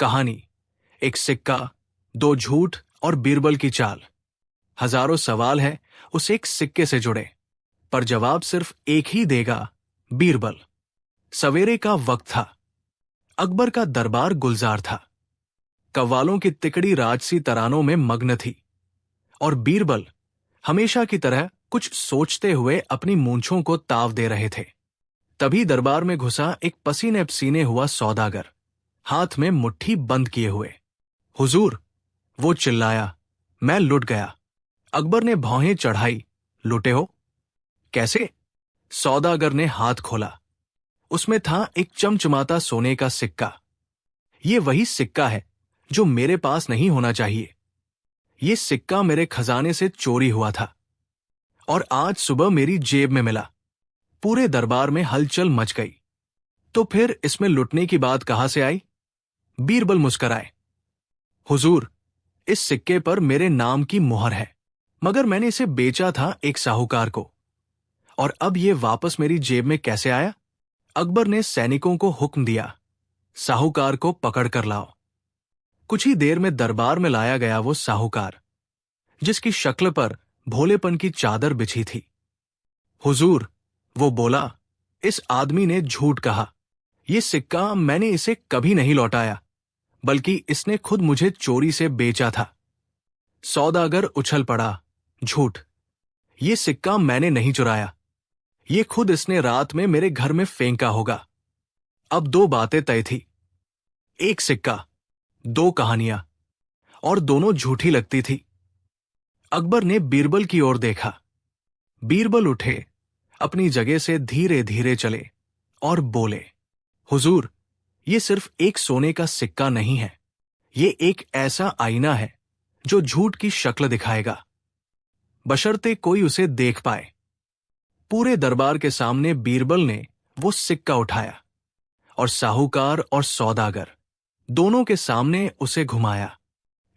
कहानी, एक सिक्का, दो झूठ और बीरबल की चाल। हजारों सवाल हैं उस एक सिक्के से जुड़े, पर जवाब सिर्फ एक ही देगा, बीरबल। सवेरे का वक्त था। अकबर का दरबार गुलजार था। कव्वालों की तिकड़ी राजसी तरानों में मग्न थी और बीरबल हमेशा की तरह कुछ सोचते हुए अपनी मूंछों को ताव दे रहे थे। तभी दरबार में घुसा एक पसीने पसीने हुआ सौदागर, हाथ में मुट्ठी बंद किए हुए। हुजूर, वो चिल्लाया, मैं लुट गया। अकबर ने भौहें चढ़ाई, लुटे हो? कैसे? सौदागर ने हाथ खोला। उसमें था एक चमचमाता सोने का सिक्का। ये वही सिक्का है जो मेरे पास नहीं होना चाहिए। ये सिक्का मेरे खजाने से चोरी हुआ था और आज सुबह मेरी जेब में मिला। पूरे दरबार में हलचल मच गई। तो फिर इसमें लुटने की बात कहां से आई? बीरबल मुस्कराए। हुजूर, इस सिक्के पर मेरे नाम की मुहर है, मगर मैंने इसे बेचा था एक साहूकार को, और अब ये वापस मेरी जेब में कैसे आया? अकबर ने सैनिकों को हुक्म दिया, साहूकार को पकड़ कर लाओ। कुछ ही देर में दरबार में लाया गया वो साहूकार, जिसकी शक्ल पर भोलेपन की चादर बिछी थी। हुजूर, वो बोला, इस आदमी ने झूठ कहा। ये सिक्का मैंने इसे कभी नहीं लौटाया, बल्कि इसने खुद मुझे चोरी से बेचा था। सौदागर उछल पड़ा, झूठ! ये सिक्का मैंने नहीं चुराया। ये खुद इसने रात में मेरे घर में फेंका होगा। अब दो बातें तय थी, एक सिक्का, दो कहानियां, और दोनों झूठी लगती थी। अकबर ने बीरबल की ओर देखा। बीरबल उठे, अपनी जगह से धीरे धीरे चले और बोले, हुजूर, ये सिर्फ एक सोने का सिक्का नहीं है। ये एक ऐसा आईना है जो झूठ की शक्ल दिखाएगा, बशर्ते कोई उसे देख पाए। पूरे दरबार के सामने बीरबल ने वो सिक्का उठाया और साहूकार और सौदागर दोनों के सामने उसे घुमाया।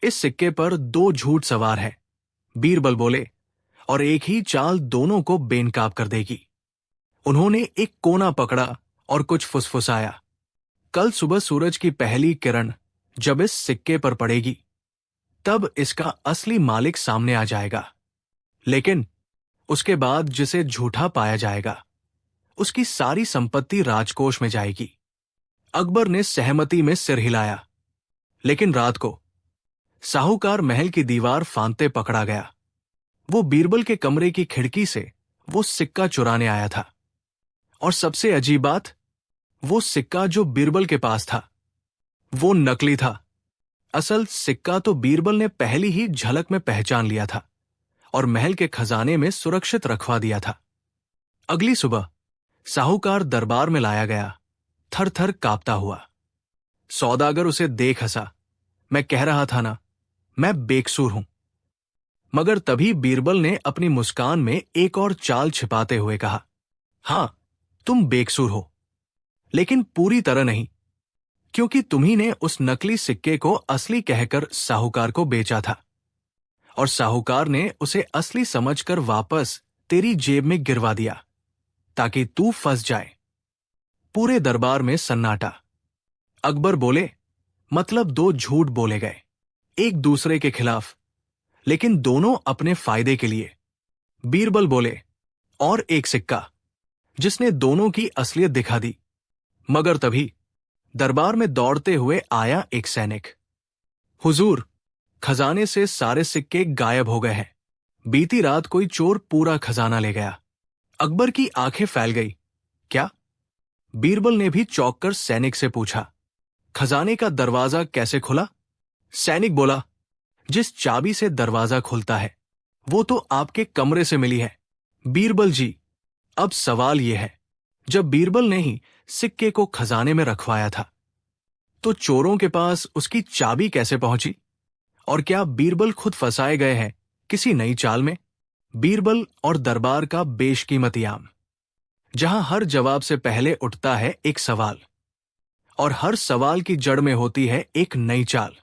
इस सिक्के पर दो झूठ सवार है, बीरबल बोले, और एक ही चाल दोनों को बेनकाब कर देगी। उन्होंने एक कोना पकड़ा और कुछ फुसफुसाया। कल सुबह सूरज की पहली किरण जब इस सिक्के पर पड़ेगी, तब इसका असली मालिक सामने आ जाएगा। लेकिन उसके बाद जिसे झूठा पाया जाएगा, उसकी सारी संपत्ति राजकोष में जाएगी। अकबर ने सहमति में सिर हिलाया। लेकिन रात को साहूकार महल की दीवार फांदते पकड़ा गया। वो बीरबल के कमरे की खिड़की से वो सिक्का चुराने आया था। और सबसे अजीब बात, वो सिक्का जो बीरबल के पास था, वो नकली था। असल सिक्का तो बीरबल ने पहली ही झलक में पहचान लिया था और महल के खजाने में सुरक्षित रखवा दिया था। अगली सुबह साहूकार दरबार में लाया गया, थर थर कांपता हुआ। सौदागर उसे देख हंसा, मैं कह रहा था ना, मैं बेकसूर हूं। मगर तभी बीरबल ने अपनी मुस्कान में एक और चाल छिपाते हुए कहा, हां, तुम बेकसूर हो, लेकिन पूरी तरह नहीं, क्योंकि तुम्ही ने उस नकली सिक्के को असली कहकर साहूकार को बेचा था, और साहूकार ने उसे असली समझकर वापस तेरी जेब में गिरवा दिया, ताकि तू फंस जाए। पूरे दरबार में सन्नाटा। अकबर बोले, मतलब दो झूठ बोले गए, एक दूसरे के खिलाफ, लेकिन दोनों अपने फायदे के लिए। बीरबल बोले, और एक सिक्का, जिसने दोनों की असलियत दिखा दी। मगर तभी दरबार में दौड़ते हुए आया एक सैनिक। हुजूर, खजाने से सारे सिक्के गायब हो गए हैं। बीती रात कोई चोर पूरा खजाना ले गया। अकबर की आंखें फैल गई। क्या? बीरबल ने भी चौंक कर सैनिक से पूछा, खजाने का दरवाजा कैसे खुला? सैनिक बोला, जिस चाबी से दरवाजा खुलता है, वो तो आपके कमरे से मिली है। बीरबल जी, अब सवाल यह है, जब बीरबल ने ही सिक्के को खजाने में रखवाया था, तो चोरों के पास उसकी चाबी कैसे पहुंची? और क्या बीरबल खुद फंसाए गए हैं किसी नई चाल में? बीरबल और दरबार का बेशकीमत याम, जहां हर जवाब से पहले उठता है एक सवाल, और हर सवाल की जड़ में होती है एक नई चाल।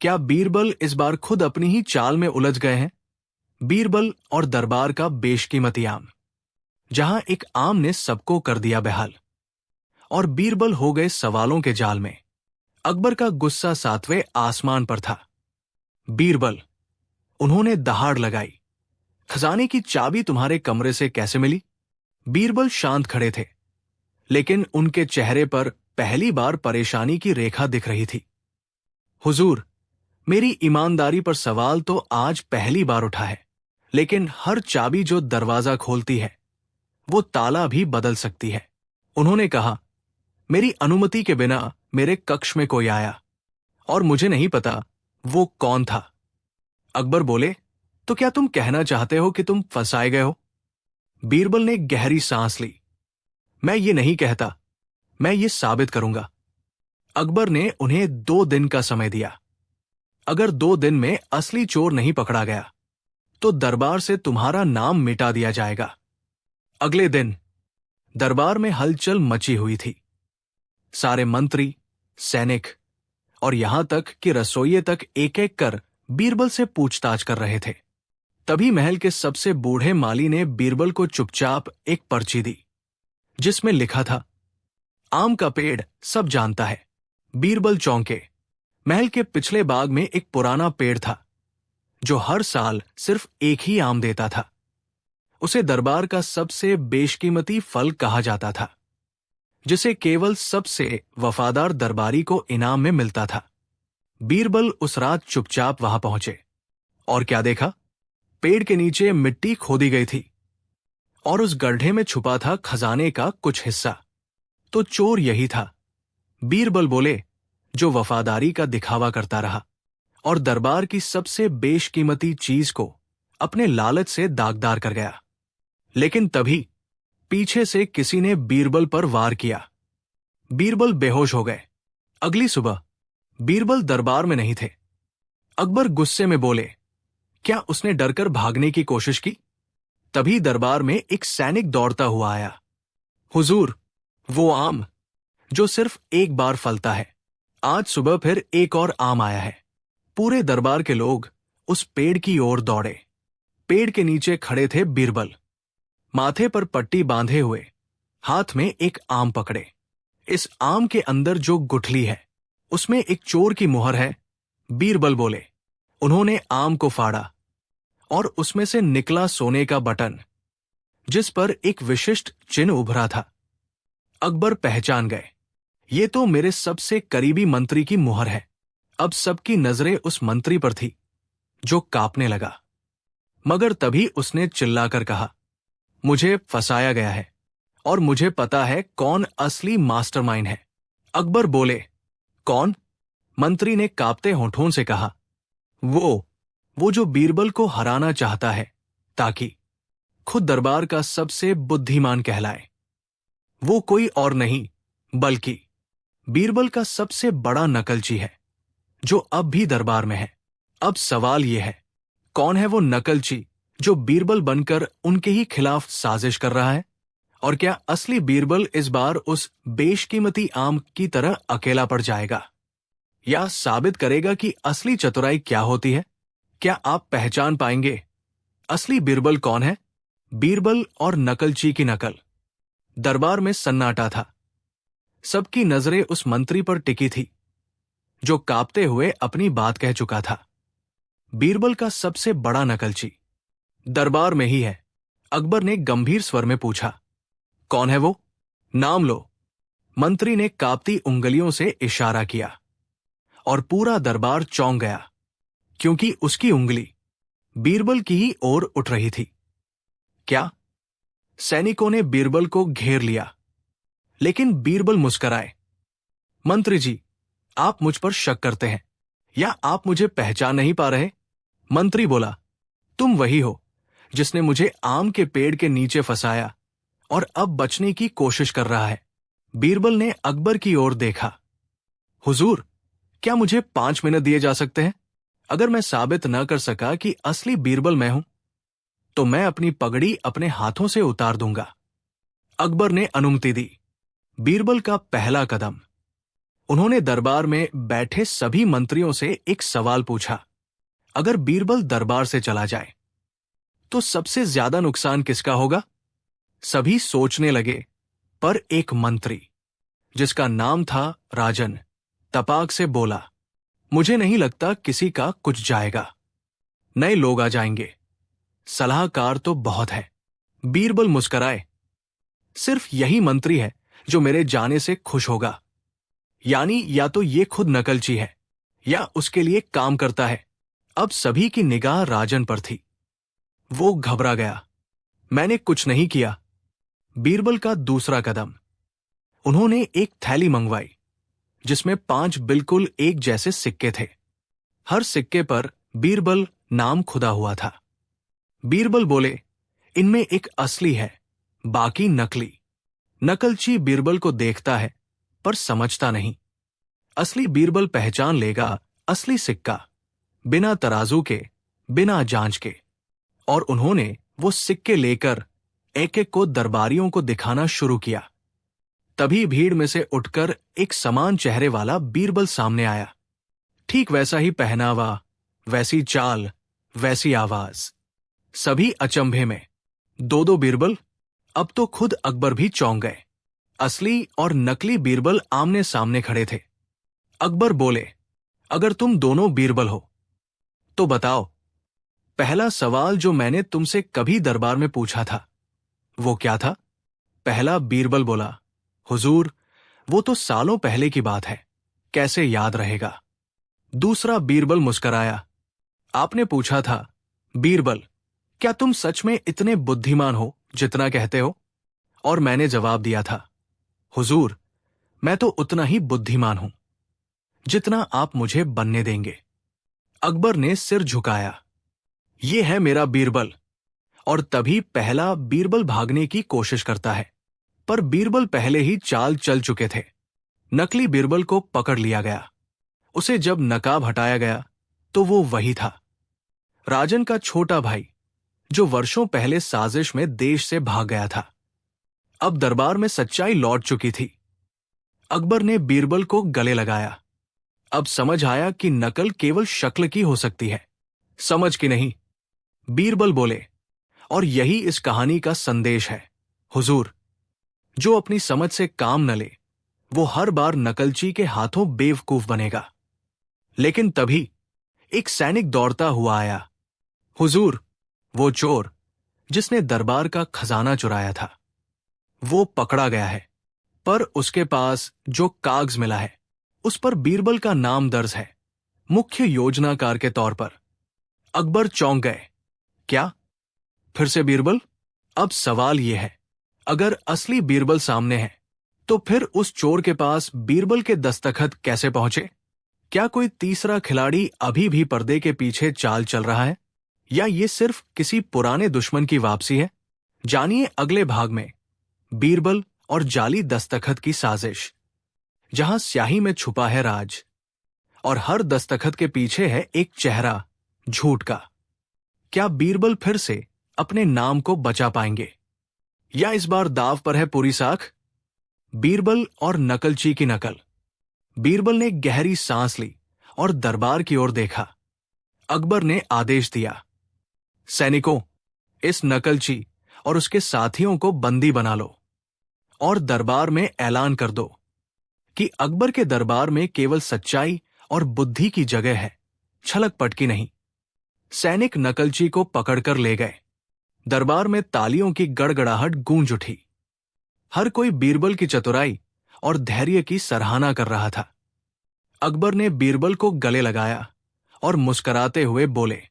क्या बीरबल इस बार खुद अपनी ही चाल में उलझ गए हैं? बीरबल और दरबार का बेशकीमत याम, जहां एक आम ने सबको कर दिया बेहाल, और बीरबल हो गए सवालों के जाल में। अकबर का गुस्सा 7वें आसमान पर था। बीरबल, उन्होंने दहाड़ लगाई, खजाने की चाबी तुम्हारे कमरे से कैसे मिली? बीरबल शांत खड़े थे, लेकिन उनके चेहरे पर पहली बार परेशानी की रेखा दिख रही थी। हुजूर, मेरी ईमानदारी पर सवाल तो आज पहली बार उठा है, लेकिन हर चाबी जो दरवाजा खोलती है वो ताला भी बदल सकती है। उन्होंने कहा, मेरी अनुमति के बिना मेरे कक्ष में कोई आया और मुझे नहीं पता वो कौन था। अकबर बोले, तो क्या तुम कहना चाहते हो कि तुम फंसाए गए हो? बीरबल ने गहरी सांस ली। मैं ये नहीं कहता, मैं ये साबित करूंगा। अकबर ने उन्हें 2 दिन का समय दिया। अगर 2 दिन में असली चोर नहीं पकड़ा गया तो दरबार से तुम्हारा नाम मिटा दिया जाएगा। अगले दिन दरबार में हलचल मची हुई थी। सारे मंत्री, सैनिक और यहां तक कि रसोइये तक एक एक कर बीरबल से पूछताछ कर रहे थे। तभी महल के सबसे बूढ़े माली ने बीरबल को चुपचाप एक पर्ची दी, जिसमें लिखा था, आम का पेड़ सब जानता है। बीरबल चौंके। महल के पिछले बाग में एक पुराना पेड़ था जो हर साल सिर्फ एक ही आम देता था। उसे दरबार का सबसे बेशकीमती फल कहा जाता था, जिसे केवल सबसे वफादार दरबारी को इनाम में मिलता था। बीरबल उस रात चुपचाप वहां पहुंचे और क्या देखा? पेड़ के नीचे मिट्टी खोदी गई थी और उस गड्ढे में छुपा था खजाने का कुछ हिस्सा। तो चोर यही था, बीरबल बोले, जो वफादारी का दिखावा करता रहा और दरबार की सबसे बेशकीमती चीज को अपने लालच से दागदार कर गया। लेकिन तभी पीछे से किसी ने बीरबल पर वार किया। बीरबल बेहोश हो गए। अगली सुबह बीरबल दरबार में नहीं थे। अकबर गुस्से में बोले, क्या उसने डरकर भागने की कोशिश की? तभी दरबार में एक सैनिक दौड़ता हुआ आया। हुजूर, वो आम जो सिर्फ एक बार फलता है, आज सुबह फिर एक और आम आया है। पूरे दरबार के लोग उस पेड़ की ओर दौड़े। पेड़ के नीचे खड़े थे बीरबल, माथे पर पट्टी बांधे हुए, हाथ में एक आम पकड़े। इस आम के अंदर जो गुठली है उसमें एक चोर की मुहर है, बीरबल बोले। उन्होंने आम को फाड़ा और उसमें से निकला सोने का बटन, जिस पर एक विशिष्ट चिन्ह उभरा था। अकबर पहचान गए, ये तो मेरे सबसे करीबी मंत्री की मुहर है। अब सबकी नजरें उस मंत्री पर थी, जो कांपने लगा। मगर तभी उसने चिल्लाकर कहा, मुझे फंसाया गया है और मुझे पता है कौन असली मास्टरमाइंड है। अकबर बोले, कौन? मंत्री ने कांपते होठों से कहा, वो जो बीरबल को हराना चाहता है ताकि खुद दरबार का सबसे बुद्धिमान कहलाए। वो कोई और नहीं बल्कि बीरबल का सबसे बड़ा नकलची है, जो अब भी दरबार में है। अब सवाल यह है, कौन है वो नकलची जो बीरबल बनकर उनके ही खिलाफ साजिश कर रहा है? और क्या असली बीरबल इस बार उस बेशकीमती आम की तरह अकेला पड़ जाएगा, या साबित करेगा कि असली चतुराई क्या होती है? क्या आप पहचान पाएंगे असली बीरबल कौन है? बीरबल और नकलची की नकल। दरबार में सन्नाटा था। सबकी नजरें उस मंत्री पर टिकी थी, जो कांपते हुए अपनी बात कह चुका था। बीरबल का सबसे बड़ा नकलची दरबार में ही है। अकबर ने गंभीर स्वर में पूछा, कौन है वो? नाम लो। मंत्री ने कांपती उंगलियों से इशारा किया और पूरा दरबार चौंक गया, क्योंकि उसकी उंगली बीरबल की ही ओर उठ रही थी। क्या? सैनिकों ने बीरबल को घेर लिया, लेकिन बीरबल मुस्कराए। मंत्री जी, आप मुझ पर शक करते हैं या आप मुझे पहचान नहीं पा रहे? मंत्री बोला, तुम वही हो जिसने मुझे आम के पेड़ के नीचे फंसाया और अब बचने की कोशिश कर रहा है। बीरबल ने अकबर की ओर देखा। हुजूर, क्या मुझे 5 मिनट दिए जा सकते हैं? अगर मैं साबित न कर सका कि असली बीरबल मैं हूं, तो मैं अपनी पगड़ी अपने हाथों से उतार दूंगा। अकबर ने अनुमति दी। बीरबल का पहला कदम। उन्होंने दरबार में बैठे सभी मंत्रियों से एक सवाल पूछा, अगर बीरबल दरबार से चला जाए तो सबसे ज्यादा नुकसान किसका होगा? सभी सोचने लगे, पर एक मंत्री, जिसका नाम था राजन, तपाक से बोला, मुझे नहीं लगता किसी का कुछ जाएगा। नए लोग आ जाएंगे। सलाहकार तो बहुत है। बीरबल मुस्कराए। सिर्फ यही मंत्री है जो मेरे जाने से खुश होगा। यानी या तो ये खुद नकलची है या उसके लिए काम करता है। अब सभी की निगाह राजन पर थी। वो घबरा गया। मैंने कुछ नहीं किया। बीरबल का दूसरा कदम। उन्होंने एक थैली मंगवाई जिसमें 5 बिल्कुल एक जैसे सिक्के थे। हर सिक्के पर बीरबल नाम खुदा हुआ था। बीरबल बोले, इनमें एक असली है, बाकी नकली। नकलची बीरबल को देखता है पर समझता नहीं। असली बीरबल पहचान लेगा असली सिक्का, बिना तराजू के, बिना जांच के। और उन्होंने वो सिक्के लेकर एक एक को दरबारियों को दिखाना शुरू किया। तभी भीड़ में से उठकर एक समान चेहरे वाला बीरबल सामने आया। ठीक वैसा ही पहनावा, वैसी चाल, वैसी आवाज। सभी अचंभे में। 2 बीरबल। अब तो खुद अकबर भी चौंक गए। असली और नकली बीरबल आमने सामने खड़े थे। अकबर बोले, अगर तुम दोनों बीरबल हो तो बताओ, पहला सवाल जो मैंने तुमसे कभी दरबार में पूछा था वो क्या था? पहला बीरबल बोला, हुजूर, वो तो सालों पहले की बात है, कैसे याद रहेगा। दूसरा बीरबल मुस्कराया। आपने पूछा था, बीरबल, क्या तुम सच में इतने बुद्धिमान हो जितना कहते हो? और मैंने जवाब दिया था, हुजूर, मैं तो उतना ही बुद्धिमान हूं जितना आप मुझे बनने देंगे। अकबर ने सिर झुकाया। ये है मेरा बीरबल। और तभी पहला बीरबल भागने की कोशिश करता है, पर बीरबल पहले ही चाल चल चुके थे। नकली बीरबल को पकड़ लिया गया। उसे जब नकाब हटाया गया तो वो वही था, राजन का छोटा भाई, जो वर्षों पहले साजिश में देश से भाग गया था। अब दरबार में सच्चाई लौट चुकी थी। अकबर ने बीरबल को गले लगाया। अब समझ आया कि नकल केवल शक्ल की हो सकती है, समझ की नहीं। बीरबल बोले, और यही इस कहानी का संदेश है, हुजूर, जो अपनी समझ से काम न ले वो हर बार नकलची के हाथों बेवकूफ बनेगा। लेकिन तभी एक सैनिक दौड़ता हुआ आया। हुजूर, वो चोर जिसने दरबार का खजाना चुराया था, वो पकड़ा गया है, पर उसके पास जो कागज मिला है उस पर बीरबल का नाम दर्ज है, मुख्य योजनाकार के तौर पर। अकबर चौंक गए। क्या? फिर से बीरबल? अब सवाल यह है, अगर असली बीरबल सामने है तो फिर उस चोर के पास बीरबल के दस्तखत कैसे पहुंचे? क्या कोई तीसरा खिलाड़ी अभी भी पर्दे के पीछे चाल चल रहा है, या ये सिर्फ किसी पुराने दुश्मन की वापसी है? जानिए अगले भाग में बीरबल और जाली दस्तखत की साजिश, जहां स्याही में छुपा है राज और हर दस्तखत के पीछे है एक चेहरा झूठ का। क्या बीरबल फिर से अपने नाम को बचा पाएंगे, या इस बार दाव पर है पूरी साख? बीरबल और नकलची की नकल। बीरबल ने गहरी सांस ली और दरबार की ओर देखा। अकबर ने आदेश दिया, सैनिकों, इस नकलची और उसके साथियों को बंदी बना लो और दरबार में ऐलान कर दो कि अकबर के दरबार में केवल सच्चाई और बुद्धि की जगह है, छलक पटकी नहीं। सैनिक नकलची को पकड़कर ले गए। दरबार में तालियों की गड़गड़ाहट गूंज उठी। हर कोई बीरबल की चतुराई और धैर्य की सराहना कर रहा था। अकबर ने बीरबल को गले लगाया और मुस्कुराते हुए बोले,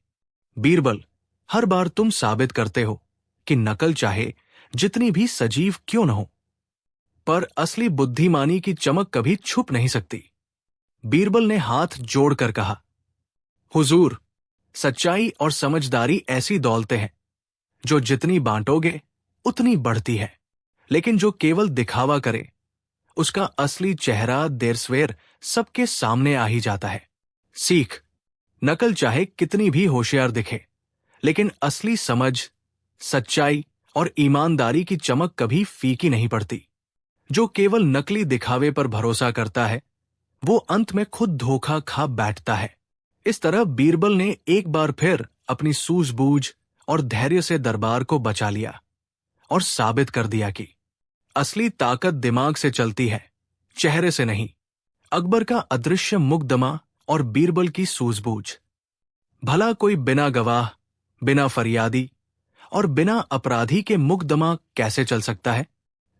बीरबल, हर बार तुम साबित करते हो कि नकल चाहे जितनी भी सजीव क्यों न हो, पर असली बुद्धिमानी की चमक कभी छुप नहीं सकती। बीरबल ने हाथ जोड़कर कहा, हुजूर, सच्चाई और समझदारी ऐसी दौलतें हैं जो जितनी बांटोगे उतनी बढ़ती है, लेकिन जो केवल दिखावा करे उसका असली चेहरा देर सवेर सबके सामने आ ही जाता है। सीख, नकल चाहे कितनी भी होशियार दिखे, लेकिन असली समझ, सच्चाई और ईमानदारी की चमक कभी फीकी नहीं पड़ती। जो केवल नकली दिखावे पर भरोसा करता है वो अंत में खुद धोखा खा बैठता है। इस तरह बीरबल ने एक बार फिर अपनी सूझबूझ और धैर्य से दरबार को बचा लिया और साबित कर दिया कि असली ताकत दिमाग से चलती है, चेहरे से नहीं। अकबर का अदृश्य मुकदमा और बीरबल की सूझबूझ। भला कोई बिना गवाह, बिना फरियादी और बिना अपराधी के मुकदमा कैसे चल सकता है?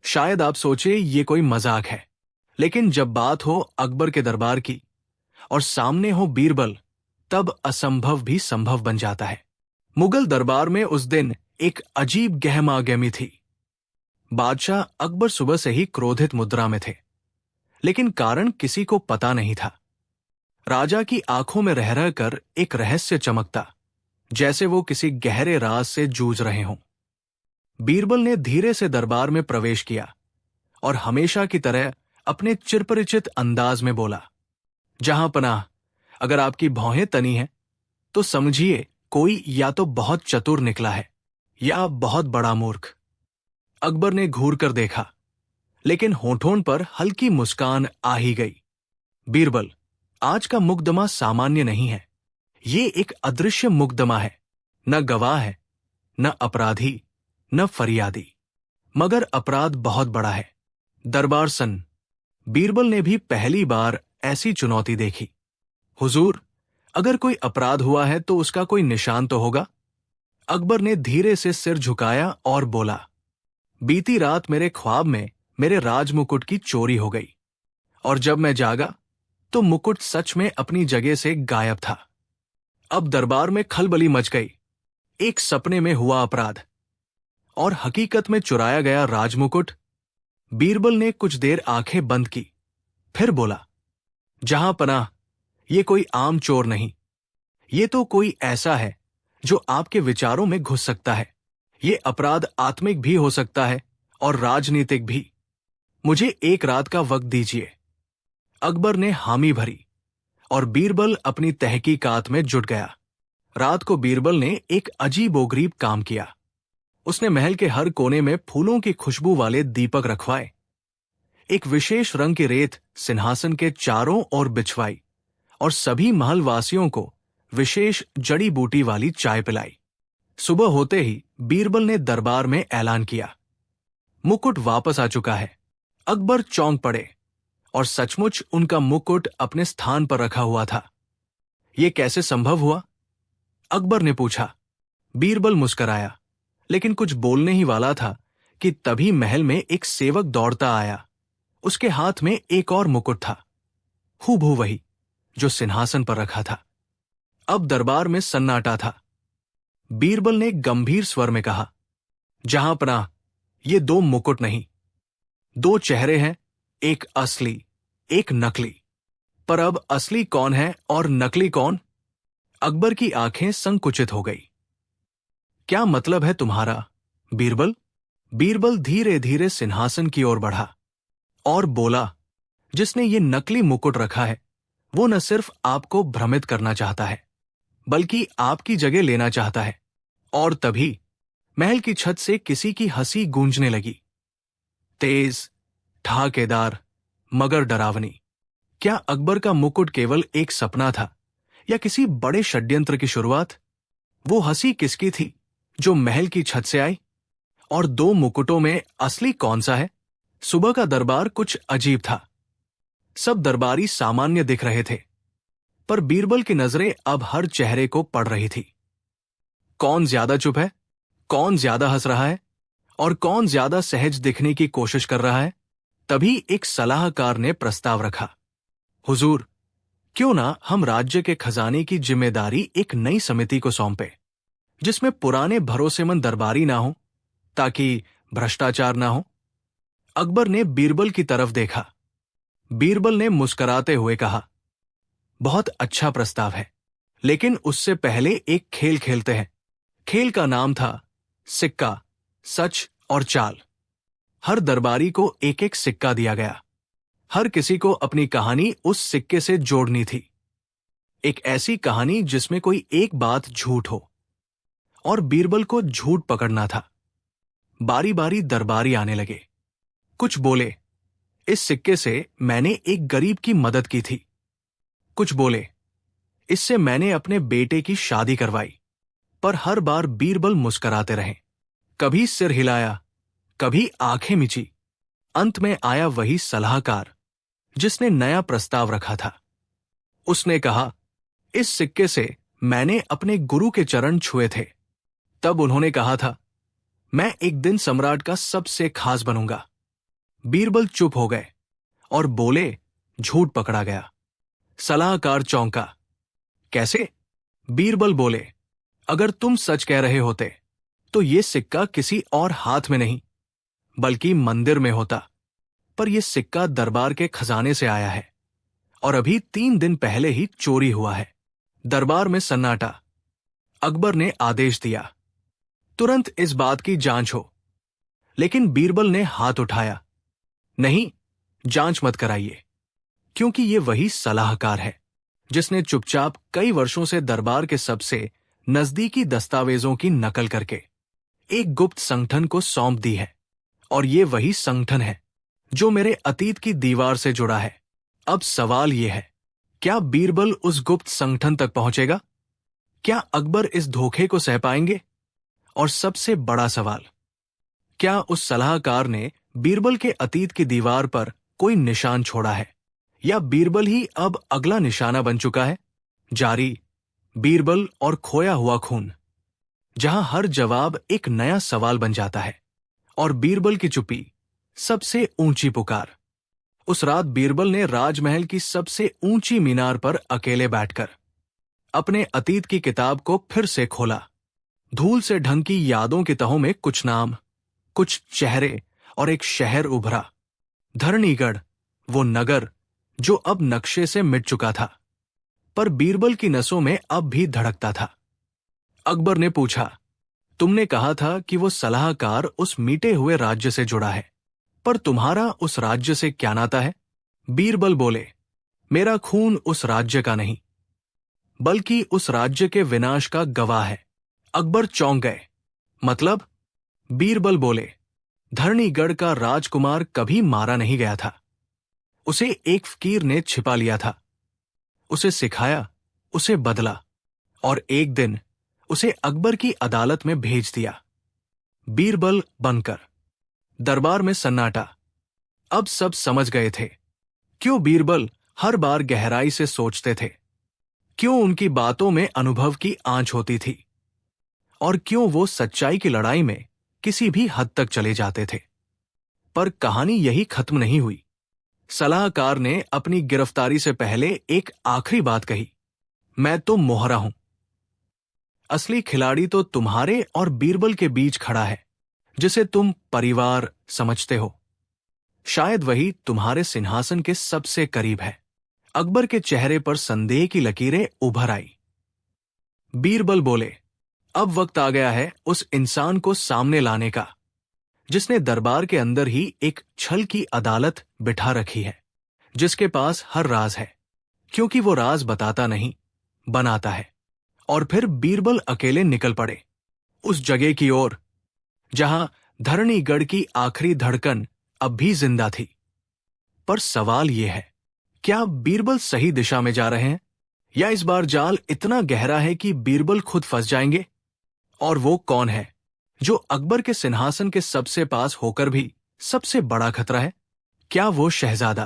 शायद आप सोचे ये कोई मजाक है, लेकिन जब बात हो अकबर के दरबार की और सामने हो बीरबल, तब असंभव भी संभव बन जाता है। मुगल दरबार में उस दिन एक अजीब गहमागहमी थी। बादशाह अकबर सुबह से ही क्रोधित मुद्रा में थे, लेकिन कारण किसी को पता नहीं था। राजा की आंखों में रह रहकर एक रहस्य चमकता, जैसे वो किसी गहरे राज से जूझ रहे हों। बीरबल ने धीरे से दरबार में प्रवेश किया और हमेशा की तरह अपने चिरपरिचित अंदाज में बोला, जहां पनाह, अगर आपकी भौहें तनी हैं, तो समझिए कोई या तो बहुत चतुर निकला है या बहुत बड़ा मूर्ख। अकबर ने घूर कर देखा, लेकिन होठों पर हल्की मुस्कान आ ही गई। बीरबल, आज का मुकदमा सामान्य नहीं है। ये एक अदृश्य मुकदमा है। न गवाह है, न अपराधी, न फरियादी, मगर अपराध बहुत बड़ा है। दरबार सन्न। बीरबल ने भी पहली बार ऐसी चुनौती देखी। हुजूर, अगर कोई अपराध हुआ है तो उसका कोई निशान तो होगा। अकबर ने धीरे से सिर झुकाया और बोला, बीती रात मेरे ख्वाब में मेरे राजमुकुट की चोरी हो गई, और जब मैं जागा तो मुकुट सच में अपनी जगह से गायब था। अब दरबार में खलबली मच गई। एक सपने में हुआ अपराध और हकीकत में चुराया गया राजमुकुट। बीरबल ने कुछ देर आंखें बंद की, फिर बोला, जहां पनाह, ये कोई आम चोर नहीं। ये तो कोई ऐसा है जो आपके विचारों में घुस सकता है। ये अपराध आत्मिक भी हो सकता है और राजनीतिक भी। मुझे एक रात का वक्त दीजिए। अकबर ने हामी भरी और बीरबल अपनी तहकीकात में जुट गया। रात को बीरबल ने एक अजीबोगरीब काम किया। उसने महल के हर कोने में फूलों की खुशबू वाले दीपक रखवाए, एक विशेष रंग की रेत सिंहासन के चारों ओर बिछवाई और सभी महलवासियों को विशेष जड़ी बूटी वाली चाय पिलाई। सुबह होते ही बीरबल ने दरबार में ऐलान किया, मुकुट वापस आ चुका है। अकबर चौंक पड़े, और सचमुच उनका मुकुट अपने स्थान पर रखा हुआ था। यह कैसे संभव हुआ? अकबर ने पूछा। बीरबल मुस्कराया, लेकिन कुछ बोलने ही वाला था कि तभी महल में एक सेवक दौड़ता आया। उसके हाथ में एक और मुकुट था, हूबहू वही जो सिंहासन पर रखा था। अब दरबार में सन्नाटा था। बीरबल ने गंभीर स्वर में कहा, जहां पनाह, ये दो मुकुट नहीं, दो चेहरे हैं, एक असली, एक नकली। पर अब असली कौन है और नकली कौन? अकबर की आंखें संकुचित हो गई। क्या मतलब है तुम्हारा, बीरबल? बीरबल धीरे धीरे सिंहासन की ओर बढ़ा और बोला, जिसने ये नकली मुकुट रखा है, वो न सिर्फ आपको भ्रमित करना चाहता है, बल्कि आपकी जगह लेना चाहता है। और तभी महल की छत से किसी की हंसी गूंजने लगी, तेज, ठाकेदार, मगर डरावनी। क्या अकबर का मुकुट केवल एक सपना था या किसी बड़े षड्यंत्र की शुरुआत? वो हंसी किसकी थी जो महल की छत से आई? और दो मुकुटों में असली कौन सा है? सुबह का दरबार कुछ अजीब था। सब दरबारी सामान्य दिख रहे थे, पर बीरबल की नजरें अब हर चेहरे को पड़ रही थी। कौन ज्यादा चुप है, कौन ज्यादा हंस रहा है, और कौन ज्यादा सहज दिखने की कोशिश कर रहा है? तभी एक सलाहकार ने प्रस्ताव रखा, हुजूर, क्यों ना हम राज्य के खजाने की जिम्मेदारी एक नई समिति को सौंपे, जिसमें पुराने भरोसेमंद दरबारी ना हो, ताकि भ्रष्टाचार ना हो। अकबर ने बीरबल की तरफ देखा। बीरबल ने मुस्कुराते हुए कहा, बहुत अच्छा प्रस्ताव है, लेकिन उससे पहले एक खेल खेलते हैं। खेल का नाम था सिक्का, सच और चाल। हर दरबारी को एक एक सिक्का दिया गया। हर किसी को अपनी कहानी उस सिक्के से जोड़नी थी। एक ऐसी कहानी जिसमें कोई एक बात झूठ हो, और बीरबल को झूठ पकड़ना था। बारी बारी दरबारी आने लगे। कुछ बोले, इस सिक्के से मैंने एक गरीब की मदद की थी। कुछ बोले, इससे मैंने अपने बेटे की शादी करवाई। पर हर बार बीरबल मुस्कुराते रहे। कभी सिर हिलाया, कभी आंखें मिची। अंत में आया वही सलाहकार, जिसने नया प्रस्ताव रखा था। उसने कहा, इस सिक्के से मैंने अपने गुरु के चरण छुए थे। तब उन्होंने कहा था, मैं एक दिन सम्राट का सबसे खास बनूंगा। बीरबल चुप हो गए और बोले, झूठ पकड़ा गया। सलाहकार चौंका। कैसे? बीरबल बोले, अगर तुम सच कह रहे होते तो ये सिक्का किसी और हाथ में नहीं बल्कि मंदिर में होता, पर यह सिक्का दरबार के खजाने से आया है और अभी 3 दिन पहले ही चोरी हुआ है। दरबार में सन्नाटा। अकबर ने आदेश दिया, तुरंत इस बात की जांच हो। लेकिन बीरबल ने हाथ उठाया, नहीं, जांच मत कराइए, क्योंकि ये वही सलाहकार है जिसने चुपचाप कई वर्षों से दरबार के सबसे नजदीकी दस्तावेजों की नकल करके एक गुप्त संगठन को सौंप दी है। और ये वही संगठन है जो मेरे अतीत की दीवार से जुड़ा है। अब सवाल यह है, क्या बीरबल उस गुप्त संगठन तक पहुंचेगा? क्या अकबर इस धोखे को सह पाएंगे? और सबसे बड़ा सवाल, क्या उस सलाहकार ने बीरबल के अतीत की दीवार पर कोई निशान छोड़ा है, या बीरबल ही अब अगला निशाना बन चुका है? जारी, बीरबल और खोया हुआ खून, जहां हर जवाब एक नया सवाल बन जाता है और बीरबल की चुप्पी सबसे ऊंची पुकार। उस रात बीरबल ने राजमहल की सबसे ऊंची मीनार पर अकेले बैठकर अपने अतीत की किताब को फिर से खोला। धूल से ढंकी यादों की तहों में कुछ नाम, कुछ चेहरे और एक शहर उभरा। धरणीगढ़, वो नगर जो अब नक्शे से मिट चुका था, पर बीरबल की नसों में अब भी धड़कता था। अकबर ने पूछा, तुमने कहा था कि वो सलाहकार उस मिटे हुए राज्य से जुड़ा है, पर तुम्हारा उस राज्य से क्या नाता है? बीरबल बोले, मेरा खून उस राज्य का नहीं बल्कि उस राज्य के विनाश का गवाह है। अकबर चौंक गए। मतलब? बीरबल बोले, धरणीगढ़ का राजकुमार कभी मारा नहीं गया था। उसे एक फकीर ने छिपा लिया था, उसे सिखाया, उसे बदला और एक दिन उसे अकबर की अदालत में भेज दिया, बीरबल बनकर। दरबार में सन्नाटा। अब सब समझ गए थे क्यों बीरबल हर बार गहराई से सोचते थे, क्यों उनकी बातों में अनुभव की आंच होती थी और क्यों वो सच्चाई की लड़ाई में किसी भी हद तक चले जाते थे। पर कहानी यही खत्म नहीं हुई। सलाहकार ने अपनी गिरफ्तारी से पहले एक आखिरी बात कही, मैं तो मोहरा हूं। असली खिलाड़ी तो तुम्हारे और बीरबल के बीच खड़ा है, जिसे तुम परिवार समझते हो। शायद वही तुम्हारे सिंहासन के सबसे करीब है। अकबर के चेहरे पर संदेह की लकीरें उभर आई। बीरबल बोले, अब वक्त आ गया है उस इंसान को सामने लाने का जिसने दरबार के अंदर ही एक छल की अदालत बिठा रखी है, जिसके पास हर राज है, क्योंकि वो राज बताता नहीं, बनाता है। और फिर बीरबल अकेले निकल पड़े उस जगह की ओर जहां धरणीगढ़ की आखिरी धड़कन अब भी जिंदा थी। पर सवाल यह है, क्या बीरबल सही दिशा में जा रहे हैं, या इस बार जाल इतना गहरा है कि बीरबल खुद फंस जाएंगे? और वो कौन है जो अकबर के सिंहासन के सबसे पास होकर भी सबसे बड़ा खतरा है? क्या वो शहजादा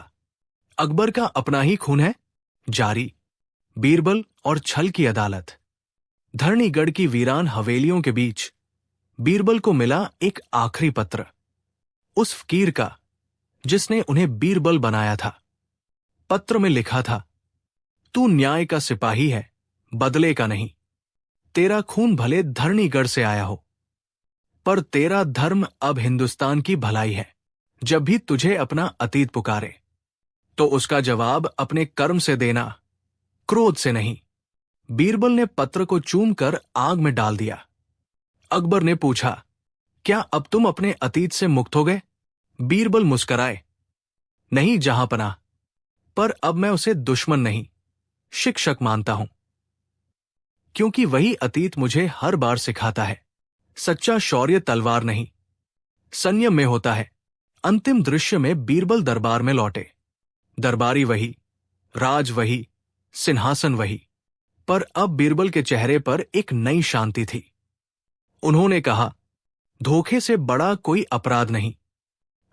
अकबर का अपना ही खून है? जारी, बीरबल और छल की अदालत। धरणीगढ़ की वीरान हवेलियों के बीच बीरबल को मिला एक आखिरी पत्र, उस फकीर का जिसने उन्हें बीरबल बनाया था। पत्र में लिखा था, तू न्याय का सिपाही है, बदले का नहीं। तेरा खून भले धरणीगढ़ से आया हो, पर तेरा धर्म अब हिंदुस्तान की भलाई है। जब भी तुझे अपना अतीत पुकारे तो उसका जवाब अपने कर्म से देना, क्रोध से नहीं। बीरबल ने पत्र को चूमकर आग में डाल दिया। अकबर ने पूछा, क्या अब तुम अपने अतीत से मुक्त हो गए? बीरबल मुस्कराए, नहीं जहांपनाह, पर अब मैं उसे दुश्मन नहीं, शिक्षक मानता हूं। क्योंकि वही अतीत मुझे हर बार सिखाता है, सच्चा शौर्य तलवार नहीं, संयम में होता है। अंतिम दृश्य में बीरबल दरबार में लौटे। दरबारी वही, राज वही, सिंहासन वही, पर अब बीरबल के चेहरे पर एक नई शांति थी। उन्होंने कहा, धोखे से बड़ा कोई अपराध नहीं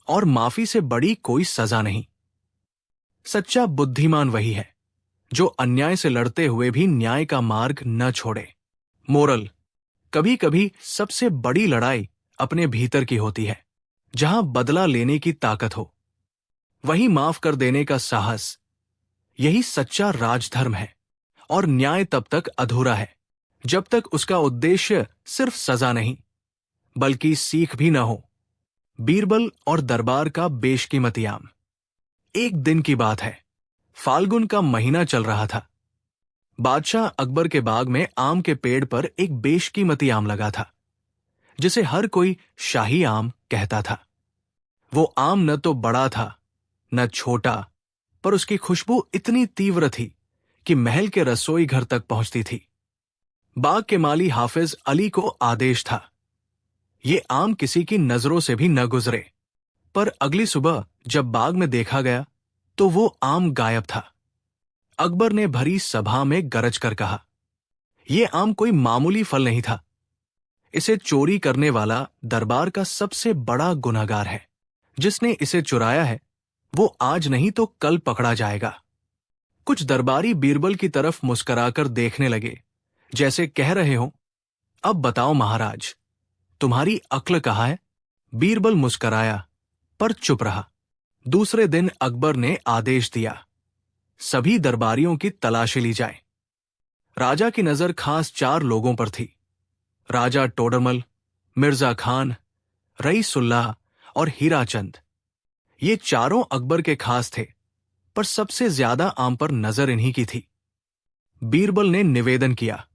और माफी से बड़ी कोई सजा नहीं। सच्चा बुद्धिमान वही है जो अन्याय से लड़ते हुए भी न्याय का मार्ग न छोड़े। मोरल: कभी कभी सबसे बड़ी लड़ाई अपने भीतर की होती है, जहां बदला लेने की ताकत हो, वहीं माफ कर देने का साहस। यही सच्चा राजधर्म है। और न्याय तब तक अधूरा है जब तक उसका उद्देश्य सिर्फ सजा नहीं बल्कि सीख भी न हो। बीरबल और दरबार का बेशकीमती आम। एक दिन की बात है। फाल्गुन का महीना चल रहा था। बादशाह अकबर के बाग में आम के पेड़ पर एक बेशकीमती आम लगा था, जिसे हर कोई शाही आम कहता था। वो आम न तो बड़ा था न छोटा, पर उसकी खुशबू इतनी तीव्र थी कि महल के रसोई घर तक पहुंचती थी। बाग के माली हाफिज अली को आदेश था, ये आम किसी की नजरों से भी न गुजरे। पर अगली सुबह जब बाग में देखा गया तो वो आम गायब था। अकबर ने भरी सभा में गरज कर कहा, यह आम कोई मामूली फल नहीं था। इसे चोरी करने वाला दरबार का सबसे बड़ा गुनहगार है। जिसने इसे चुराया है वो आज नहीं तो कल पकड़ा जाएगा। कुछ दरबारी बीरबल की तरफ मुस्कुराकर देखने लगे, जैसे कह रहे हो, अब बताओ महाराज, तुम्हारी अक्ल कहाँ है? बीरबल मुस्कुराया पर चुप रहा। दूसरे दिन अकबर ने आदेश दिया, सभी दरबारियों की तलाशी ली जाए। राजा की नजर खास 4 लोगों पर थी। राजा टोडरमल, मिर्जा खान, रईसुल्लाह और हीराचंद। ये चारों अकबर के खास थे, पर सबसे ज्यादा आम पर नजर इन्हीं की थी। बीरबल ने निवेदन किया,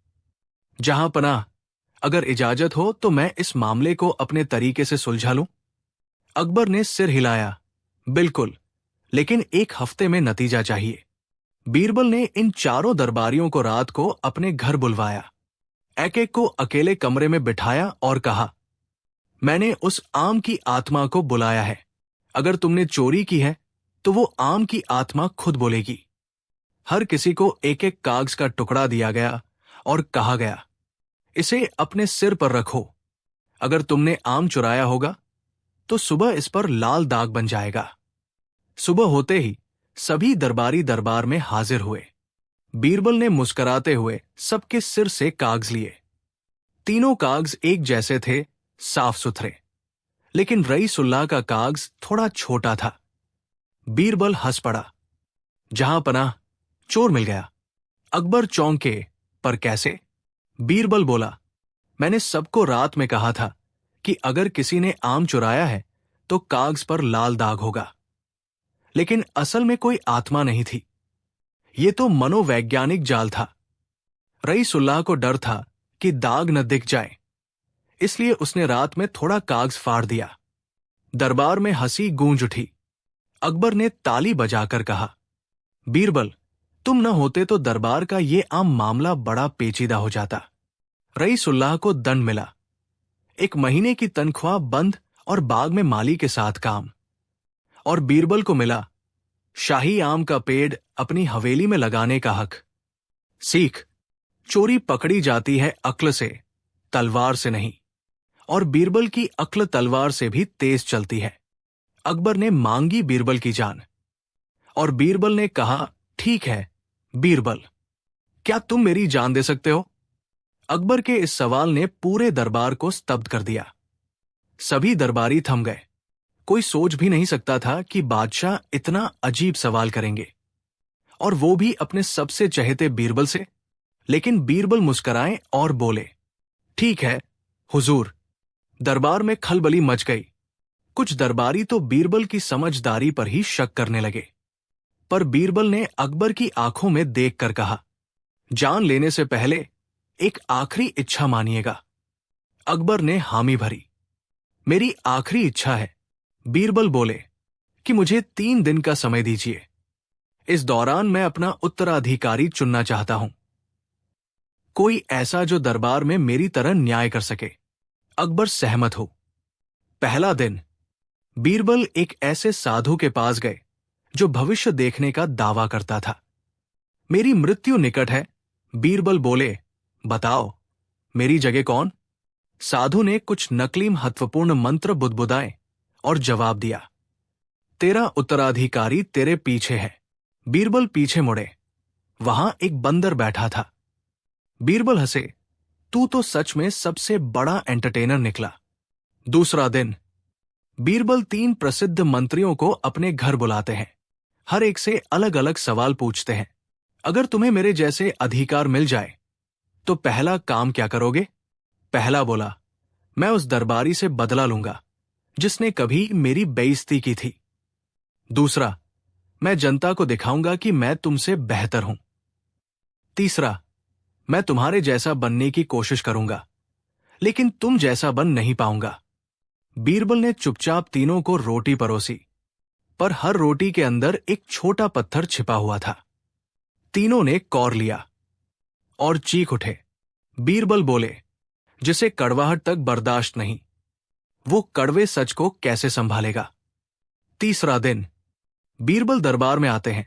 जहां पनाह, अगर इजाजत हो तो मैं इस मामले को अपने तरीके से सुलझा लूं। अकबर ने सिर हिलाया, बिल्कुल, लेकिन 1 हफ्ते में नतीजा चाहिए। बीरबल ने इन चारों दरबारियों को रात को अपने घर बुलवाया। एक एक को अकेले कमरे में बिठाया और कहा, मैंने उस आम की आत्मा को बुलाया है। अगर तुमने चोरी की है तो वो आम की आत्मा खुद बोलेगी। हर किसी को एक एक कागज का टुकड़ा दिया गया और कहा गया, इसे अपने सिर पर रखो। अगर तुमने आम चुराया होगा तो सुबह इस पर लाल दाग बन जाएगा। सुबह होते ही सभी दरबारी दरबार में हाजिर हुए। बीरबल ने मुस्कुराते हुए सबके सिर से कागज लिए। तीनों कागज एक जैसे थे, साफ सुथरे, लेकिन रईसुल्लाह का कागज थोड़ा छोटा था। बीरबल हंस पड़ा, जहां पनाह, चोर मिल गया। अकबर चौंके, पर कैसे? बीरबल बोला, मैंने सबको रात में कहा था कि अगर किसी ने आम चुराया है तो कागज पर लाल दाग होगा, लेकिन असल में कोई आत्मा नहीं थी। ये तो मनोवैज्ञानिक जाल था। रईसुल्लाह को डर था कि दाग न दिख जाए, इसलिए उसने रात में थोड़ा कागज फाड़ दिया। दरबार में हंसी गूंज उठी। अकबर ने ताली बजाकर कहा, बीरबल, तुम न होते तो दरबार का ये आम मामला बड़ा पेचीदा हो जाता। रईसुल्लाह को दंड मिला, 1 महीने की तनख्वाह बंद और बाग में माली के साथ काम। और बीरबल को मिला शाही आम का पेड़ अपनी हवेली में लगाने का हक। सीख, चोरी पकड़ी जाती है अक्ल से, तलवार से नहीं। और बीरबल की अक्ल तलवार से भी तेज चलती है। अकबर ने मांगी बीरबल की जान, और बीरबल ने कहा, ठीक है बीरबल, क्या तुम मेरी जान दे सकते हो? अकबर के इस सवाल ने पूरे दरबार को स्तब्ध कर दिया। सभी दरबारी थम गए। कोई सोच भी नहीं सकता था कि बादशाह इतना अजीब सवाल करेंगे, और वो भी अपने सबसे चहेते बीरबल से। लेकिन बीरबल मुस्कुराए और बोले, ठीक है हुजूर। दरबार में खलबली मच गई। कुछ दरबारी तो बीरबल की समझदारी पर ही शक करने लगे, पर बीरबल ने अकबर की आंखों में देखकर कहा, जान लेने से पहले एक आखिरी इच्छा मानिएगा। अकबर ने हामी भरी। मेरी आखिरी इच्छा है, बीरबल बोले, कि मुझे 3 दिन का समय दीजिए। इस दौरान मैं अपना उत्तराधिकारी चुनना चाहता हूं, कोई ऐसा जो दरबार में मेरी तरह न्याय कर सके। अकबर सहमत हो। पहला दिन बीरबल एक ऐसे साधु के पास गए जो भविष्य देखने का दावा करता था। मेरी मृत्यु निकट है, बीरबल बोले, बताओ मेरी जगह कौन? साधु ने कुछ नकली महत्वपूर्ण मंत्र बुदबुदाए और जवाब दिया, तेरा उत्तराधिकारी तेरे पीछे है। बीरबल पीछे मुड़े। वहां एक बंदर बैठा था। बीरबल हंसे, तू तो सच में सबसे बड़ा एंटरटेनर निकला। दूसरा दिन, बीरबल 3 प्रसिद्ध मंत्रियों को अपने घर बुलाते हैं। हर एक से अलग अलग सवाल पूछते हैं। अगर तुम्हें मेरे जैसे अधिकार मिल जाए तो पहला काम क्या करोगे? पहला बोला, मैं उस दरबारी से बदला लूंगा जिसने कभी मेरी बेइज्जती की थी। दूसरा, मैं जनता को दिखाऊंगा कि मैं तुमसे बेहतर हूं। तीसरा, मैं तुम्हारे जैसा बनने की कोशिश करूंगा, लेकिन तुम जैसा बन नहीं पाऊंगा। बीरबल ने चुपचाप तीनों को रोटी परोसी, पर हर रोटी के अंदर एक छोटा पत्थर छिपा हुआ था। तीनों ने कौर लिया और चीख उठे। बीरबल बोले, जिसे कड़वाहट तक बर्दाश्त नहीं, वो कड़वे सच को कैसे संभालेगा? तीसरा दिन, बीरबल दरबार में आते हैं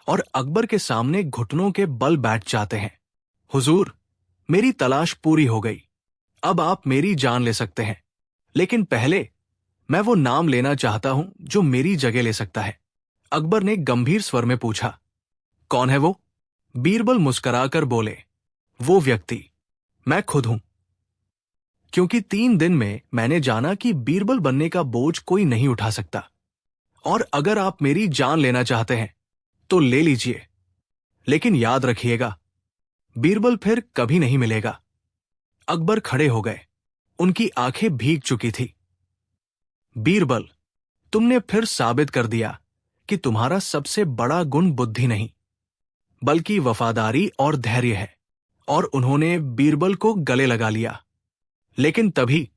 और अकबर के सामने घुटनों के बल बैठ जाते हैं। हुजूर, मेरी तलाश पूरी हो गई। अब आप मेरी जान ले सकते हैं, लेकिन पहले मैं वो नाम लेना चाहता हूं जो मेरी जगह ले सकता है। अकबर ने गंभीर स्वर में पूछा, कौन है वो? बीरबल मुस्कुराकर बोले, वो व्यक्ति मैं खुद हूं। क्योंकि 3 दिन में मैंने जाना कि बीरबल बनने का बोझ कोई नहीं उठा सकता, और अगर आप मेरी जान लेना चाहते हैं तो ले लीजिए, लेकिन याद रखिएगा, बीरबल फिर कभी नहीं मिलेगा। अकबर खड़े हो गए। उनकी आंखें भीग चुकी थी। बीरबल, तुमने फिर साबित कर दिया कि तुम्हारा सबसे बड़ा गुण बुद्धि नहीं, बल्कि वफादारी और धैर्य है। और उन्होंने बीरबल को गले लगा लिया। लेकिन तभी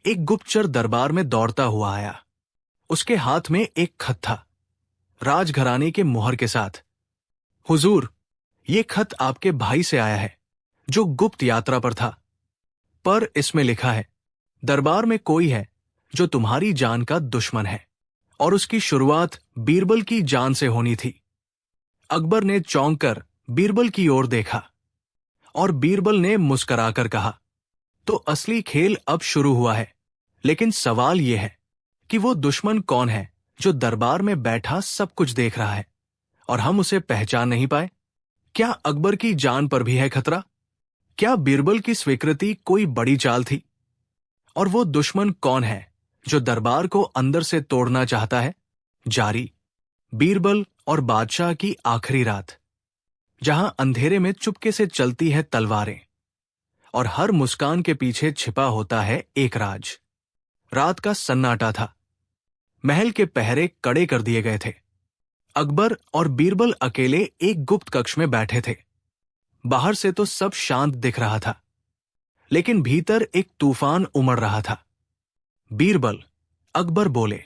एक गुप्तचर दरबार में दौड़ता हुआ आया। उसके हाथ में एक खत था, राजघराने के मुहर के साथ। हुजूर, ये खत आपके भाई से आया है, जो गुप्त यात्रा पर था। पर इसमें लिखा है, दरबार में कोई है जो तुम्हारी जान का दुश्मन है, और उसकी शुरुआत बीरबल की जान से होनी थी। अकबर ने चौंक कर बीरबल की ओर देखा, और बीरबल ने मुस्कुराकर कहा, तो असली खेल अब शुरू हुआ है। लेकिन सवाल यह है कि वो दुश्मन कौन है जो दरबार में बैठा सब कुछ देख रहा है और हम उसे पहचान नहीं पाए? क्या अकबर की जान पर भी है खतरा? क्या बीरबल की स्वीकृति कोई बड़ी चाल थी? और वो दुश्मन कौन है जो दरबार को अंदर से तोड़ना चाहता है? जारी, बीरबल और बादशाह की आखिरी रात, जहां अंधेरे में चुपके से चलती है तलवारें, और हर मुस्कान के पीछे छिपा होता है एक राज। रात का सन्नाटा था। महल के पहरे कड़े कर दिए गए थे। अकबर और बीरबल अकेले एक गुप्त कक्ष में बैठे थे। बाहर से तो सब शांत दिख रहा था, लेकिन भीतर एक तूफान उमड़ रहा था। बीरबल, अकबर बोले,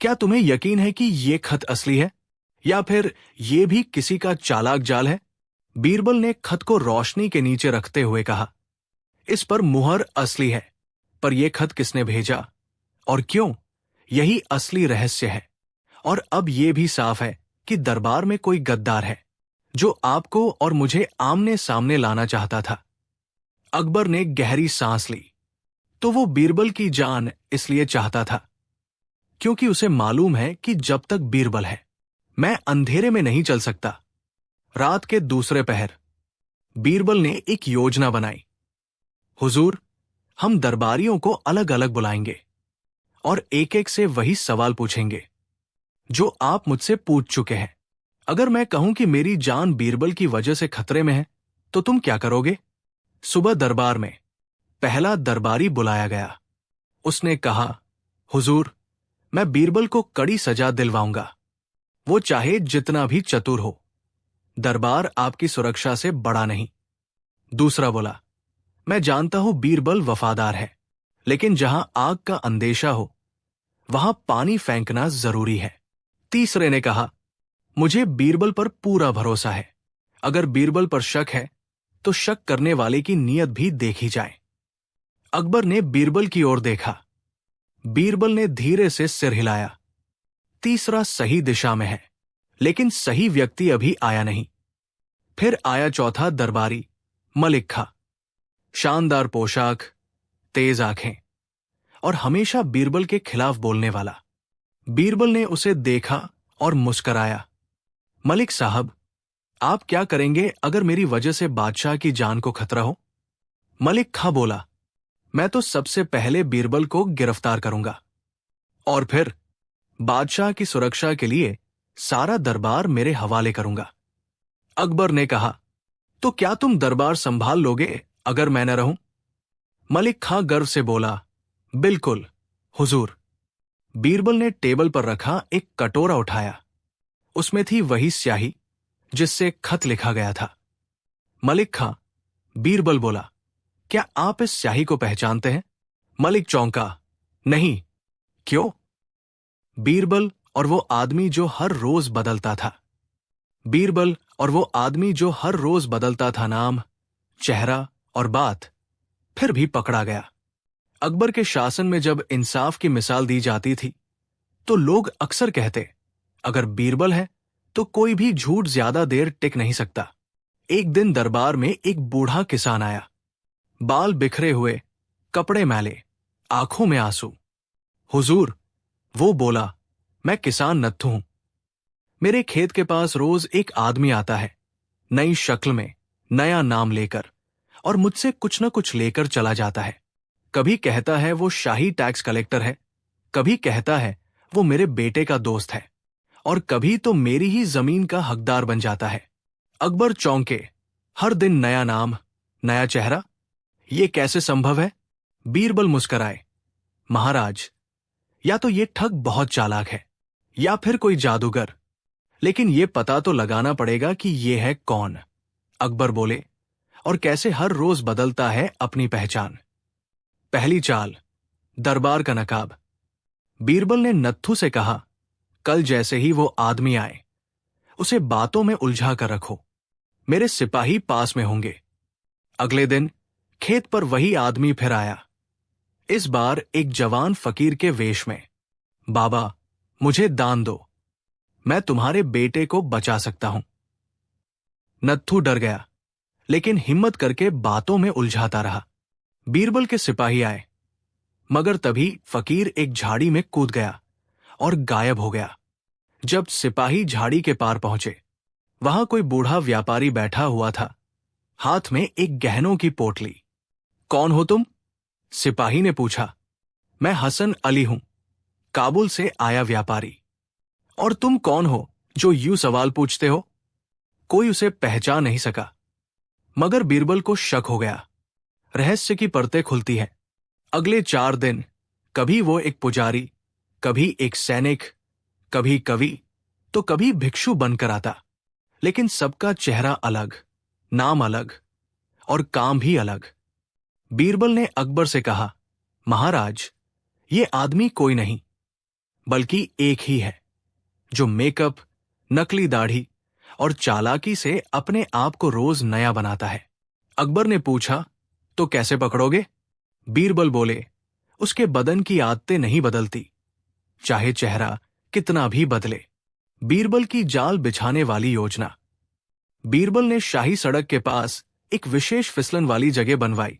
क्या तुम्हें यकीन है कि ये खत असली है, या फिर ये भी किसी का चालाक जाल है? बीरबल ने खत को रोशनी के नीचे रखते हुए कहा, इस पर मुहर असली है, पर यह खत किसने भेजा और क्यों, यही असली रहस्य है। और अब यह भी साफ है कि दरबार में कोई गद्दार है जो आपको और मुझे आमने सामने लाना चाहता था। अकबर ने गहरी सांस ली। तो वो बीरबल की जान इसलिए चाहता था क्योंकि उसे मालूम है कि जब तक बीरबल है, मैं अंधेरे में नहीं चल सकता। रात के दूसरे पहर बीरबल ने एक योजना बनाई। हुजूर, हम दरबारियों को अलग अलग बुलाएंगे और एक एक से वही सवाल पूछेंगे जो आप मुझसे पूछ चुके हैं। अगर मैं कहूं कि मेरी जान बीरबल की वजह से खतरे में है, तो तुम क्या करोगे? सुबह दरबार में पहला दरबारी बुलाया गया। उसने कहा, हुजूर, मैं बीरबल को कड़ी सजा दिलवाऊंगा, वो चाहे जितना भी चतुर हो। दरबार आपकी सुरक्षा से बड़ा नहीं। दूसरा बोला, मैं जानता हूं बीरबल वफादार है, लेकिन जहां आग का अंदेशा हो वहां पानी फेंकना जरूरी है। तीसरे ने कहा, मुझे बीरबल पर पूरा भरोसा है। अगर बीरबल पर शक है तो शक करने वाले की नीयत भी देखी जाए। अकबर ने बीरबल की ओर देखा। बीरबल ने धीरे से सिर हिलाया। तीसरा सही दिशा में है, लेकिन सही व्यक्ति अभी आया नहीं। फिर आया चौथा दरबारी, मलिक खां। शानदार पोशाक, तेज आंखें और हमेशा बीरबल के खिलाफ बोलने वाला। बीरबल ने उसे देखा और मुस्कराया। मलिक साहब, आप क्या करेंगे अगर मेरी वजह से बादशाह की जान को खतरा हो? मलिक खां बोला, मैं तो सबसे पहले बीरबल को गिरफ्तार करूंगा और फिर बादशाह की सुरक्षा के लिए सारा दरबार मेरे हवाले करूंगा। अकबर ने कहा, तो क्या तुम दरबार संभाल लोगे अगर मैं न रहूं? मलिक खां गर्व से बोला, बिल्कुल हुजूर। बीरबल ने टेबल पर रखा एक कटोरा उठाया। उसमें थी वही स्याही जिससे खत लिखा गया था। मलिक खां, बीरबल बोला, क्या आप इस स्याही को पहचानते हैं? मलिक चौंका, नहीं, क्यों? बीरबल और वो आदमी जो हर रोज बदलता था। बीरबल और वो आदमी जो हर रोज बदलता था नाम, चेहरा और बात, फिर भी पकड़ा गया। अकबर के शासन में जब इंसाफ की मिसाल दी जाती थी तो लोग अक्सर कहते, अगर बीरबल है तो कोई भी झूठ ज्यादा देर टिक नहीं सकता। एक दिन दरबार में एक बूढ़ा किसान आया, बाल बिखरे हुए, कपड़े मैले, आंखों में आंसू। हुजूर, वो बोला, मैं किसान नत्थु हूं। मेरे खेत के पास रोज एक आदमी आता है, नई शक्ल में, नया नाम लेकर, और मुझसे कुछ न कुछ लेकर चला जाता है। कभी कहता है वो शाही टैक्स कलेक्टर है, कभी कहता है वो मेरे बेटे का दोस्त है, और कभी तो मेरी ही जमीन का हकदार बन जाता है। अकबर चौंके, हर दिन नया नाम, नया चेहरा, ये कैसे संभव है? बीरबल मुस्कराए, महाराज, या तो ये ठग बहुत चालाक है या फिर कोई जादूगर, लेकिन ये पता तो लगाना पड़ेगा कि ये है कौन। अकबर बोले, और कैसे हर रोज बदलता है अपनी पहचान। पहली चाल, दरबार का नकाब। बीरबल ने नत्थु से कहा, कल जैसे ही वो आदमी आए उसे बातों में उलझा कर रखो, मेरे सिपाही पास में होंगे। अगले दिन खेत पर वही आदमी फिर आया, इस बार एक जवान फकीर के वेश में। बाबा, मुझे दान दो, मैं तुम्हारे बेटे को बचा सकता हूं। नत्थु डर गया, लेकिन हिम्मत करके बातों में उलझाता रहा। बीरबल के सिपाही आए, मगर तभी फकीर एक झाड़ी में कूद गया और गायब हो गया। जब सिपाही झाड़ी के पार पहुंचे, वहां कोई बूढ़ा व्यापारी बैठा हुआ था, हाथ में एक गहनों की पोटली। कौन हो तुम? सिपाही ने पूछा। मैं हसन अली हूं, काबुल से आया व्यापारी। और तुम कौन हो जो यूं सवाल पूछते हो? कोई उसे पहचान नहीं सका, मगर बीरबल को शक हो गया। रहस्य की परतें खुलती हैं। अगले 4 दिन कभी वो एक पुजारी, कभी एक सैनिक, कभी कवि, तो कभी भिक्षु बनकर आता, लेकिन सबका चेहरा अलग, नाम अलग और काम भी अलग। बीरबल ने अकबर से कहा, महाराज, ये आदमी कोई नहीं बल्कि एक ही है जो मेकअप, नकली दाढ़ी और चालाकी से अपने आप को रोज नया बनाता है। अकबर ने पूछा, तो कैसे पकड़ोगे? बीरबल बोले, उसके बदन की आदतें नहीं बदलती, चाहे चेहरा कितना भी बदले। बीरबल की जाल बिछाने वाली योजना। बीरबल ने शाही सड़क के पास एक विशेष फिसलन वाली जगह बनवाई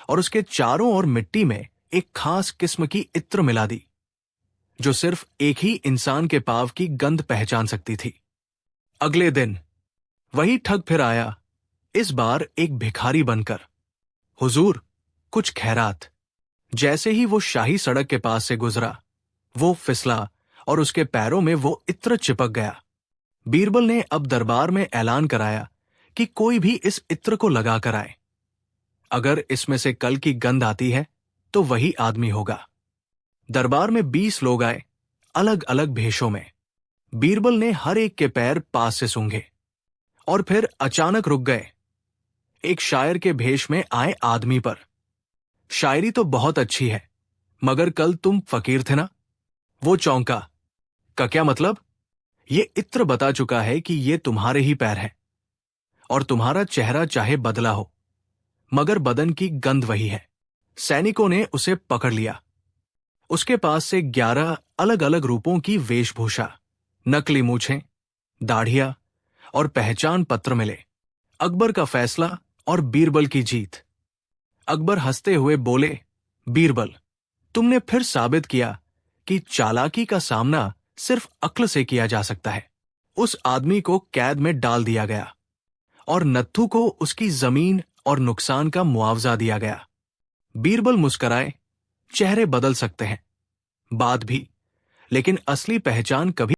और उसके चारों ओर मिट्टी में एक खास किस्म की इत्र मिला दी, जो सिर्फ एक ही इंसान के पांव की गंध पहचान सकती थी। अगले दिन वही ठग फिर आया, इस बार एक भिखारी बनकर। हुजूर, कुछ खैरात। जैसे ही वो शाही सड़क के पास से गुजरा, वो फिसला और उसके पैरों में वो इत्र चिपक गया। बीरबल ने अब दरबार में ऐलान कराया कि कोई भी इस इत्र को लगा कर आए। अगर इसमें से कल की गंध आती है तो वही आदमी होगा। दरबार में 20 लोग आए, अलग अलग भेषों में। बीरबल ने हर एक के पैर पास से सूंघे और फिर अचानक रुक गए। एक शायर के भेष में आए आदमी पर, शायरी तो बहुत अच्छी है, मगर कल तुम फकीर थे ना? वो चौंका, का क्या मतलब? ये इत्र बता चुका है कि ये तुम्हारे ही पैर हैं, और तुम्हारा चेहरा चाहे बदला हो, मगर बदन की गंध वही है। सैनिकों ने उसे पकड़ लिया। उसके पास से 11 अलग अलग रूपों की वेशभूषा, नकली मूछें, दाढ़ियां और पहचान पत्र मिले। अकबर का फैसला और बीरबल की जीत। अकबर हंसते हुए बोले, बीरबल, तुमने फिर साबित किया कि चालाकी का सामना सिर्फ अक्ल से किया जा सकता है। उस आदमी को कैद में डाल दिया गया और नत्थू को उसकी जमीन और नुकसान का मुआवजा दिया गया। बीरबल मुस्कुराए। चेहरे बदल सकते हैं, बात भी, लेकिन असली पहचान कभी